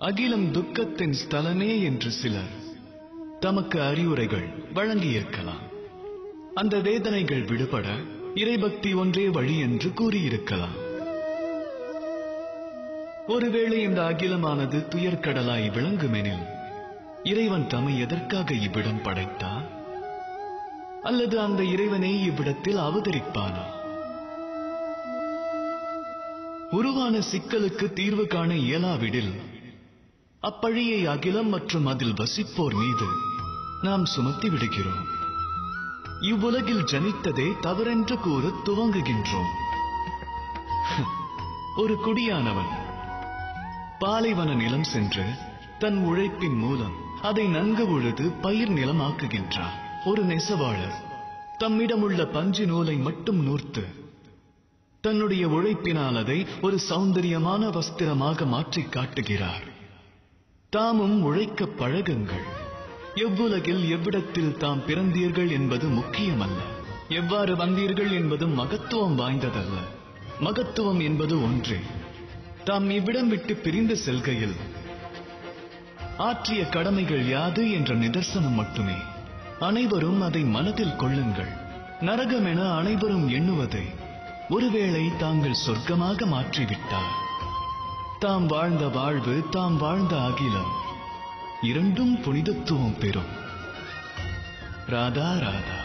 அகிலம் துக்கத்தின் ஸ்தலமே என்று சிலர் தமக்கு அறிவுரைகள் வழங்கியிருக்கலாம். அந்த வேதனைகள் விடுபட இறைபக்தி ஒன்றே வழி என்று கூறியிருக்கலாம். ஒருவேளை இந்த அகிலமானது துயர்கடலாய் விளங்குமெனில் இறைவன் தம்மை எதற்காக இவ்விடம் படைத்தார்? அல்லது அந்த இறைவனை இவ்விடத்தில் அவதரிப்பானா? உருவான சிக்கலுக்கு தீர்வு காண இயலாவிடில் அப்பழியை அகிலம் மற்றும் அதில் வசிப்போர் மீது நாம் சுமத்தி விடுகிறோம். இவ்வுலகில் ஜனித்ததே தவறென்று கூற துவங்குகின்றோம். ஒரு குடியானவன் பாலைவன நிலம் சென்று தன் உழைப்பின் மூலம் அதை நன்கு உழுது பயிர் நிலமாக்குகின்றார். ஒரு நெசவாளர் தம்மிடமுள்ள பஞ்சு நூலை மட்டும் நூர்த்து தன்னுடைய உழைப்பினால் அதை ஒரு சௌந்தரியமான வஸ்திரமாக மாற்றிக் காட்டுகிறார். தாமும் உழைக்க பழகுங்கள். எவ்வுலகில் எவ்விடத்தில் தாம் பிறந்தீர்கள் என்பது முக்கியமல்ல, எவ்வாறு வந்தீர்கள் என்பது மகத்துவம் வாய்ந்ததல்ல. மகத்துவம் என்பது ஒன்றே, தாம் இவ்விடம் விட்டு பிரிந்து செல்கையில் ஆற்றிய கடமைகள் யாது என்ற நிதர்சனம் மட்டுமே. அனைவரும் அதை மனதில் கொள்ளுங்கள். நரகமென அனைவரும் எண்ணுவதை ஒருவேளை தாங்கள் சொர்க்கமாக மாற்றிவிட்டார். தாம் வாழ்ந்த வாழ்வு, தாம் வாழ்ந்த அகிலம் இரண்டும் புனிதத்துவம் பெறும். ராதா ராதா.